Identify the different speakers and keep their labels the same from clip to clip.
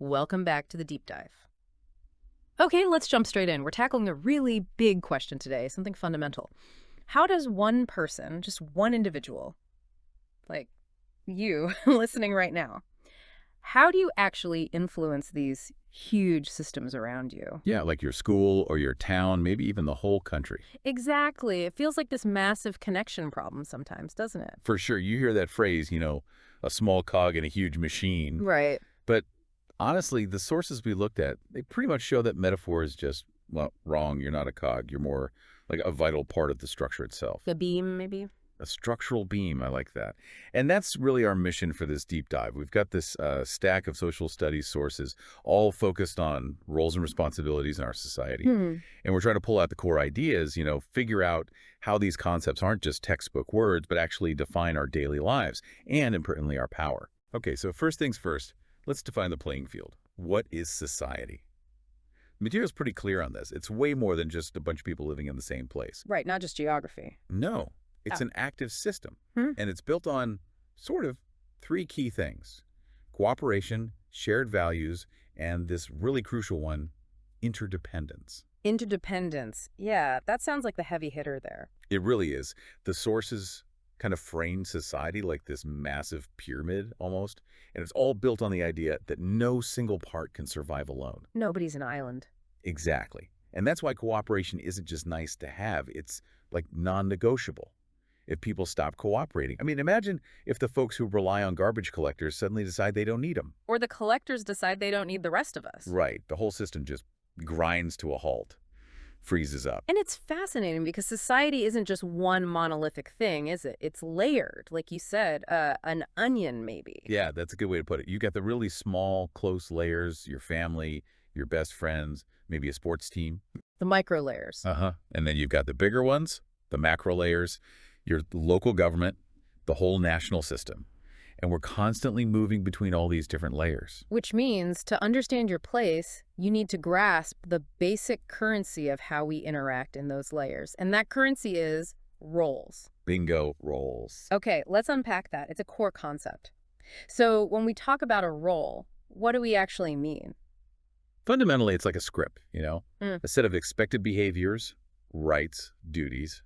Speaker 1: Welcome back to the deep dive. Okay, let's jump straight in. We're tackling a really big question today, something fundamental. How does one person, just one individual, like you listening right now, how do you actually influence these huge systems around you?
Speaker 2: Yeah, like your school or your town, maybe even the whole country.
Speaker 1: Exactly. It feels like this massive connection problem sometimes, doesn't it?
Speaker 2: For sure, you hear that phrase, a small cog in a huge machine.
Speaker 1: Right.
Speaker 2: But honestly, the sources we looked at, they pretty much show that metaphor is just, well, wrong. You're not a cog. You're more like a vital part of the structure itself.
Speaker 1: The beam, maybe?
Speaker 2: A structural beam, I like that. And that's really our mission for this deep dive. We've got this stack of social studies sources all focused on roles and responsibilities in our society. And we're trying to pull out the core ideas, figure out how these concepts aren't just textbook words, but actually define our daily lives and, importantly, our power. Okay, so first things first, let's define the playing field. What is society? The material's pretty clear on this. It's way more than just a bunch of people living in the same place.
Speaker 1: Right, not just geography.
Speaker 2: No, it's
Speaker 1: Oh.
Speaker 2: an active system, and it's built on sort of three key things: cooperation, shared values, and this really crucial one, interdependence.
Speaker 1: Interdependence. Yeah, that sounds like the heavy hitter there.
Speaker 2: It really is. The sources kind of frame society like this massive pyramid almost, and it's all built on the idea that no single part can survive alone.
Speaker 1: Nobody's an island.
Speaker 2: Exactly. And that's why cooperation isn't just nice to have, it's like non-negotiable. If people stop cooperating. I mean, imagine if the folks who rely on garbage collectors suddenly decide they don't need them.
Speaker 1: Or the collectors decide they don't need the rest of us.
Speaker 2: Right. The whole system just grinds to a halt, freezes up.
Speaker 1: And it's fascinating because society isn't just one monolithic thing, is it? It's layered, like you said, an onion maybe.
Speaker 2: Yeah, that's a good way to put it. You got the really small, close layers, your family, your best friends, maybe a sports team.
Speaker 1: The micro layers.
Speaker 2: And then you've got the bigger ones, the macro layers, your local government, the whole national system. And we're constantly moving between all these different layers.
Speaker 1: Which means to understand your place, you need to grasp the basic currency of how we interact in those layers. And that currency is roles.
Speaker 2: Bingo, roles.
Speaker 1: Okay, let's unpack that. It's a core concept. So when we talk about a role, what do we actually mean?
Speaker 2: Fundamentally, it's like a script,
Speaker 1: Mm.
Speaker 2: a set of expected behaviors, rights, duties,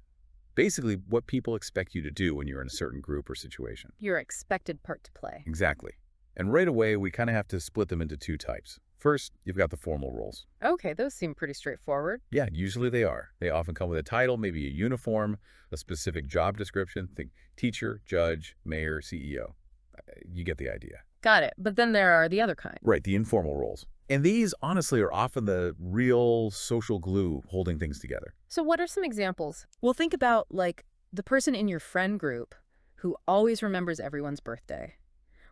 Speaker 2: basically what people expect you to do when you're in a certain group or situation.
Speaker 1: Your expected part to play.
Speaker 2: Exactly. And right away, we kind of have to split them into two types. First, you've got the formal roles.
Speaker 1: Okay, those seem pretty straightforward.
Speaker 2: Yeah, usually they are. They often come with a title, maybe a uniform, a specific job description. Think teacher, judge, mayor, CEO. You get the idea.
Speaker 1: Got it. But then there are the other kind.
Speaker 2: Right, the informal roles. And these, honestly, are often the real social glue holding things together.
Speaker 1: So what are some examples? Well, think about, like, the person in your friend group who always remembers everyone's birthday.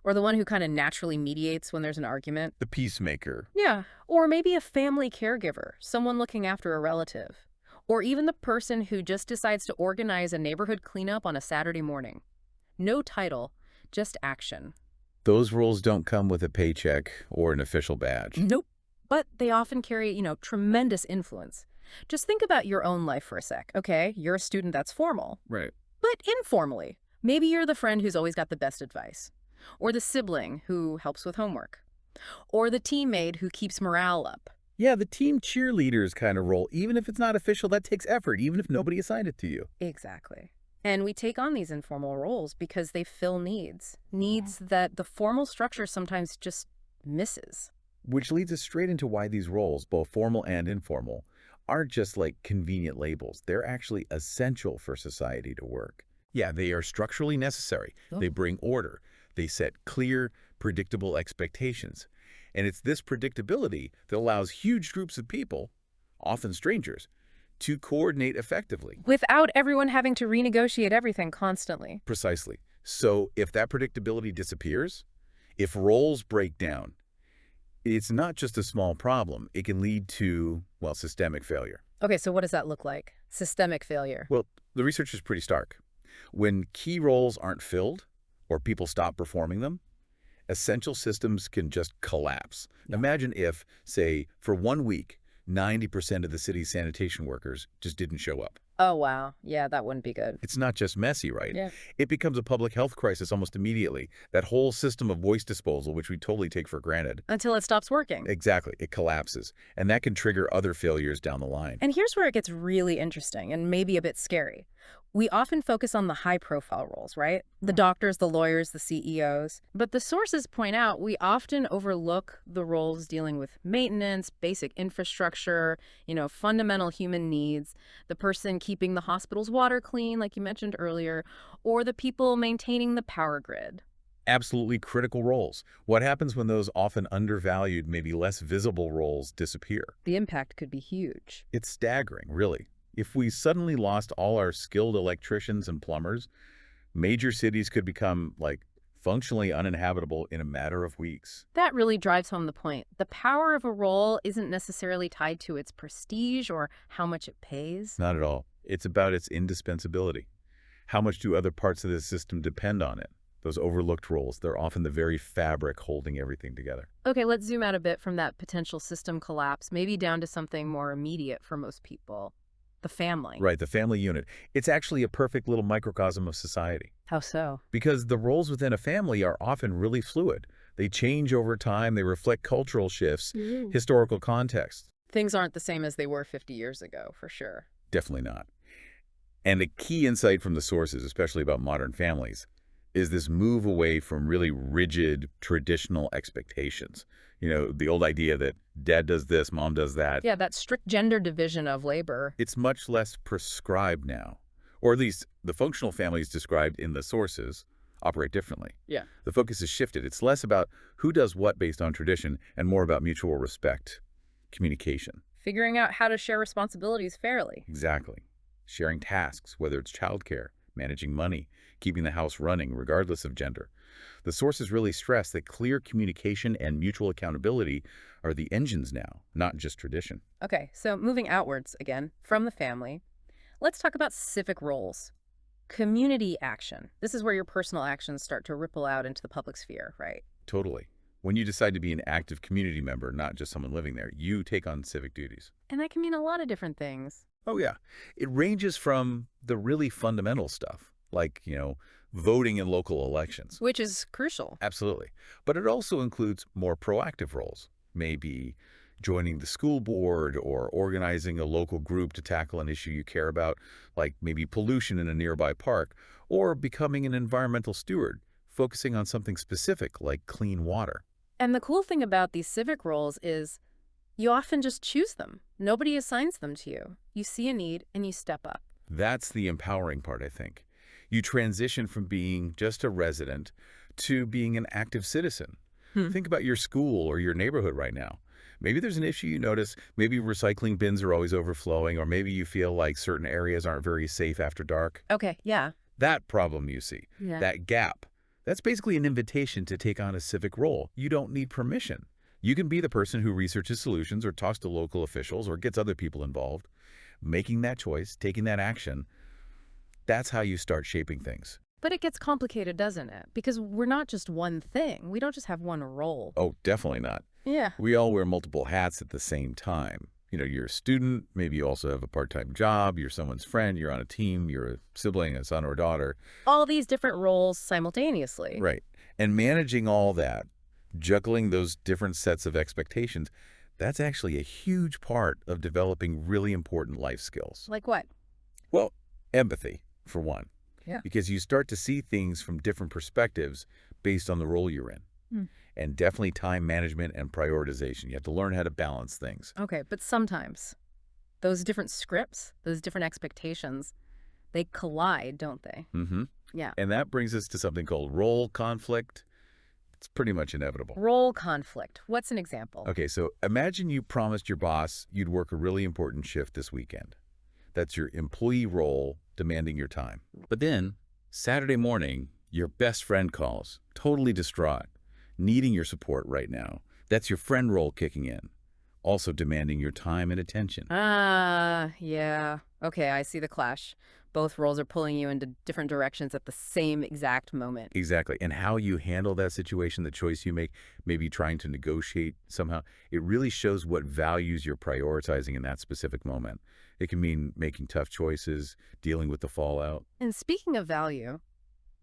Speaker 1: Or the one who kind of naturally mediates when there's an argument.
Speaker 2: The peacemaker.
Speaker 1: Yeah. Or maybe a family caregiver, someone looking after a relative. Or even the person who just decides to organize a neighborhood cleanup on a Saturday morning. No title, just action.
Speaker 2: Those roles don't come with a paycheck or an official badge.
Speaker 1: Nope. But they often carry, tremendous influence. Just think about your own life for a sec. Okay, you're a student that's formal.
Speaker 2: Right.
Speaker 1: But informally, maybe you're the friend who's always got the best advice. Or the sibling who helps with homework. Or the teammate who keeps morale up.
Speaker 2: Yeah, the team cheerleaders kind of role. Even if it's not official, that takes effort, even if nobody assigned it to you.
Speaker 1: Exactly. And we take on these informal roles because they fill needs. Needs that the formal structure sometimes just misses.
Speaker 2: Which leads us straight into why these roles, both formal and informal, aren't just like convenient labels. They're actually essential for society to work. Yeah, they are structurally necessary.
Speaker 1: Oh.
Speaker 2: They bring order. They set clear, predictable expectations. And it's this predictability that allows huge groups of people, often strangers, to coordinate effectively.
Speaker 1: Without everyone having to renegotiate everything constantly.
Speaker 2: Precisely. So if that predictability disappears, if roles break down, it's not just a small problem. It can lead to, well, systemic failure.
Speaker 1: Okay, so what does that look like? Systemic failure.
Speaker 2: Well, the research is pretty stark. When key roles aren't filled or people stop performing them, essential systems can just collapse.
Speaker 1: Yeah.
Speaker 2: Imagine if, say, for 1 week, 90% of the city's sanitation workers just didn't show up.
Speaker 1: Oh, wow. Yeah, that wouldn't be good.
Speaker 2: It's not just messy, right?
Speaker 1: Yeah.
Speaker 2: It becomes a public health crisis almost immediately. That whole system of waste disposal, which we totally take for granted,
Speaker 1: Until it stops working.
Speaker 2: exactly, it collapses. And that can trigger other failures down the line.
Speaker 1: And here's where it gets really interesting and maybe a bit scary. We often focus on the high-profile roles, right? The doctors, the lawyers, the CEOs. But the sources point out we often overlook the roles dealing with maintenance, basic infrastructure, fundamental human needs, the person keeping the hospital's water clean, like you mentioned earlier, or the people maintaining the power grid.
Speaker 2: Absolutely critical roles. What happens when those often undervalued, maybe less visible roles disappear?
Speaker 1: The impact could be huge.
Speaker 2: It's staggering, really. If we suddenly lost all our skilled electricians and plumbers, major cities could become, like, functionally uninhabitable in a matter of weeks.
Speaker 1: That really drives home the point. The power of a role isn't necessarily tied to its prestige or how much it pays.
Speaker 2: Not at all. It's about its indispensability. How much do other parts of the system depend on it? Those overlooked roles, they're often the very fabric holding everything together.
Speaker 1: Okay, let's zoom out a bit from that potential system collapse, maybe down to something more immediate for most people. The family.
Speaker 2: Right, the family unit. It's actually a perfect little microcosm of society.
Speaker 1: How so?
Speaker 2: Because the roles within a family are often really fluid. They change over time, they reflect cultural shifts, historical context.
Speaker 1: Things aren't the same as they were 50 years ago, for sure.
Speaker 2: Definitely not. And a key insight from the sources, especially about modern families, is this move away from really rigid, traditional expectations. The old idea that dad does this, mom does that.
Speaker 1: Yeah, that strict gender division of labor.
Speaker 2: It's much less prescribed now. Or at least the functional families described in the sources operate differently.
Speaker 1: Yeah.
Speaker 2: The focus is shifted. It's less about who does what based on tradition and more about mutual respect, communication.
Speaker 1: Figuring out how to share responsibilities fairly.
Speaker 2: Exactly. Sharing tasks, whether it's childcare, managing money, keeping the house running, regardless of gender. The sources really stress that clear communication and mutual accountability are the engines now, not just tradition.
Speaker 1: Okay, so moving outwards again, from the family, let's talk about civic roles. Community action. This is where your personal actions start to ripple out into the public sphere, right?
Speaker 2: Totally. When you decide to be an active community member, not just someone living there, you take on civic duties.
Speaker 1: And that can mean a lot of different things.
Speaker 2: Oh, yeah. It ranges from the really fundamental stuff, like, voting in local elections.
Speaker 1: Which is crucial.
Speaker 2: Absolutely. But it also includes more proactive roles, maybe joining the school board or organizing a local group to tackle an issue you care about, like maybe pollution in a nearby park, or becoming an environmental steward, focusing on something specific like clean water.
Speaker 1: And the cool thing about these civic roles is you often just choose them. Nobody assigns them to you. You see a need and you step up.
Speaker 2: That's the empowering part, I think. You transition from being just a resident to being an active citizen. Think about your school or your neighborhood right now. Maybe there's an issue you notice, maybe recycling bins are always overflowing, or maybe you feel like certain areas aren't very safe after dark.
Speaker 1: Okay, yeah.
Speaker 2: That problem you see,
Speaker 1: Yeah.
Speaker 2: that gap, that's basically an invitation to take on a civic role. You don't need permission. You can be the person who researches solutions or talks to local officials or gets other people involved. Making that choice, taking that action, that's how you start shaping things.
Speaker 1: But it gets complicated, doesn't it? Because we're not just one thing. We don't just have one role.
Speaker 2: Oh, definitely not.
Speaker 1: Yeah.
Speaker 2: We all wear multiple hats at the same time. You're a student, maybe you also have a part-time job, you're someone's friend, you're on a team, you're a sibling, a son or daughter.
Speaker 1: All these different roles simultaneously.
Speaker 2: Right. And managing all that, juggling those different sets of expectations, that's actually a huge part of developing really important life skills.
Speaker 1: Like what?
Speaker 2: Well, empathy, for one.
Speaker 1: Yeah.
Speaker 2: Because you start to see things from different perspectives based on the role you're in. And definitely time management and prioritization. You have to learn how to balance things.
Speaker 1: Okay, but sometimes those different scripts, those different expectations, they collide, don't they? Yeah.
Speaker 2: And that brings us to something called role conflict. It's pretty much inevitable.
Speaker 1: Role conflict. What's an example?
Speaker 2: Okay, so imagine you promised your boss you'd work a really important shift this weekend. That's your employee role demanding your time. But then, Saturday morning, your best friend calls, totally distraught, needing your support right now. That's your friend role kicking in. also demanding your time and attention.
Speaker 1: Yeah. Okay, I see the clash. Both roles are pulling you into different directions at the same exact moment.
Speaker 2: Exactly. And how you handle that situation, the choice you make, maybe trying to negotiate somehow, it really shows what values you're prioritizing in that specific moment. It can mean making tough choices, dealing with the fallout.
Speaker 1: And speaking of value,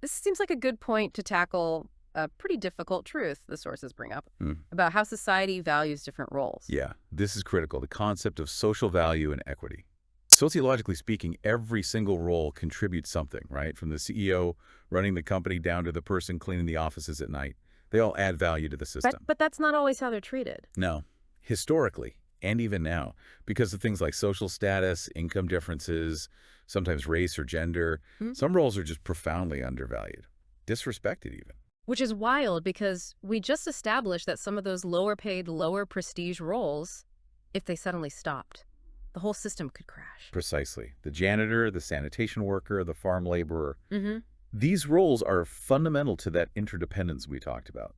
Speaker 1: this seems like a good point to tackle a pretty difficult truth the sources bring up
Speaker 2: Hmm.
Speaker 1: about how society values different roles.
Speaker 2: Yeah, this is critical, the concept of social value and equity. Sociologically speaking, every single role contributes something, right? From the CEO running the company down to the person cleaning the offices at night. They all add value to the
Speaker 1: But,
Speaker 2: system.
Speaker 1: but that's not always how they're treated.
Speaker 2: No, historically, and even now, because of things like social status, income differences, sometimes race or gender,
Speaker 1: Hmm?
Speaker 2: some roles are just profoundly undervalued, disrespected even.
Speaker 1: Which is wild because we just established that some of those lower paid, lower prestige roles, if they suddenly stopped, the whole system could crash.
Speaker 2: Precisely. The janitor, the sanitation worker, the farm laborer,
Speaker 1: Mm-hmm.
Speaker 2: these roles are fundamental to that interdependence we talked about,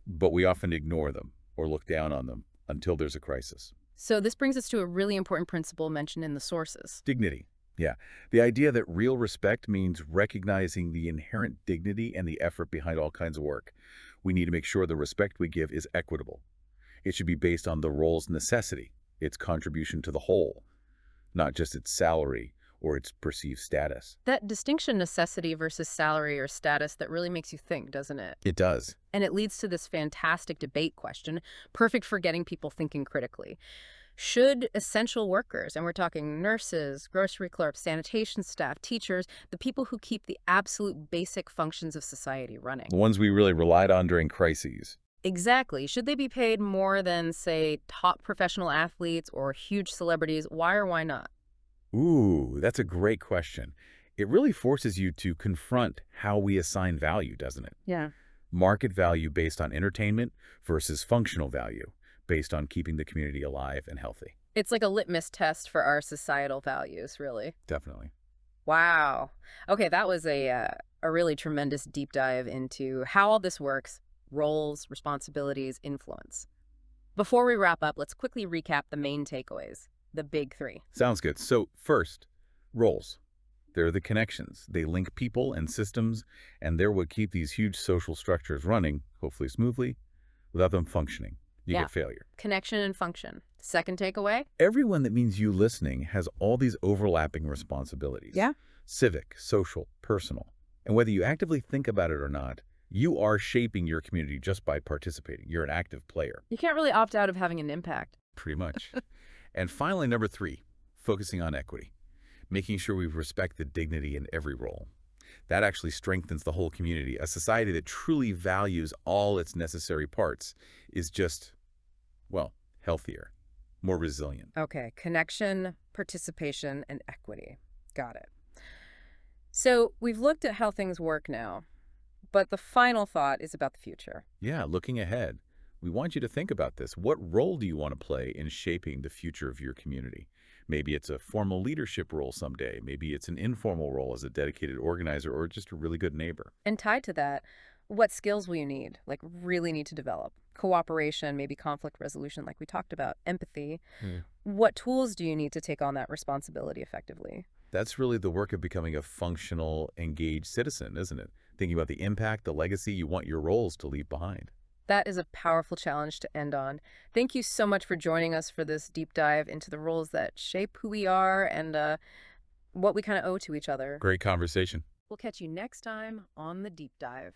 Speaker 2: but we often ignore them or look down on them until there's a crisis.
Speaker 1: So this brings us to a really important principle mentioned in the sources.
Speaker 2: Dignity. Yeah. The idea that real respect means recognizing the inherent dignity and the effort behind all kinds of work. We need to make sure the respect we give is equitable. It should be based on the role's necessity, its contribution to the whole, not just its salary or its perceived status.
Speaker 1: That distinction, necessity versus salary or status, that really makes you think, doesn't it?
Speaker 2: It does.
Speaker 1: And it leads to this fantastic debate question, perfect for getting people thinking critically. Should essential workers, and we're talking nurses, grocery clerks, sanitation staff, teachers, the people who keep the absolute basic functions of society running?
Speaker 2: The ones we really relied on during crises.
Speaker 1: Exactly. Should they be paid more than, say, top professional athletes or huge celebrities? Why or why not?
Speaker 2: Ooh, that's a great question. It really forces you to confront how we assign value, doesn't it?
Speaker 1: Yeah.
Speaker 2: Market value based on entertainment versus functional value based on keeping the community alive and healthy.
Speaker 1: It's like a litmus test for our societal values, really.
Speaker 2: Definitely.
Speaker 1: Wow. Okay, that was a really tremendous deep dive into how all this works, roles, responsibilities, influence. Before we wrap up, let's quickly recap the main takeaways, the big three.
Speaker 2: Sounds good. So first, roles. They're the connections. They link people and systems, and they're what keep these huge social structures running, hopefully smoothly. Without them functioning, you
Speaker 1: Yeah.
Speaker 2: get failure.
Speaker 1: Connection and function. Second takeaway?
Speaker 2: Everyone that means you listening has all these overlapping responsibilities.
Speaker 1: Yeah.
Speaker 2: Civic, social, personal. And whether you actively think about it or not, you are shaping your community just by participating. You're an active player,
Speaker 1: You can't really opt out of having an impact.
Speaker 2: pretty much. And finally, number three, focusing on equity, making sure we respect the dignity in every role. That actually strengthens the whole community. A society that truly values all its necessary parts is just, well, healthier, more resilient.
Speaker 1: Okay, connection, participation, and equity. Got it. So we've looked at how things work now, but the final thought is about the future.
Speaker 2: Yeah, looking ahead, we want you to think about this. What role do you want to play in shaping the future of your community? Maybe it's a formal leadership role someday. Maybe it's an informal role as a dedicated organizer or just a really good neighbor.
Speaker 1: And tied to that, what skills will you need, like really need to develop? Cooperation, maybe conflict resolution, like we talked about, empathy. What tools do you need to take on that responsibility effectively?
Speaker 2: That's really the work of becoming a functional, engaged citizen, isn't it? Thinking about the impact, the legacy you want your roles to leave behind.
Speaker 1: That is a powerful challenge to end on. Thank you so much for joining us for this deep dive into the roles that shape who we are and what we kind of owe to each other.
Speaker 2: Great conversation.
Speaker 1: We'll catch you next time on The Deep Dive.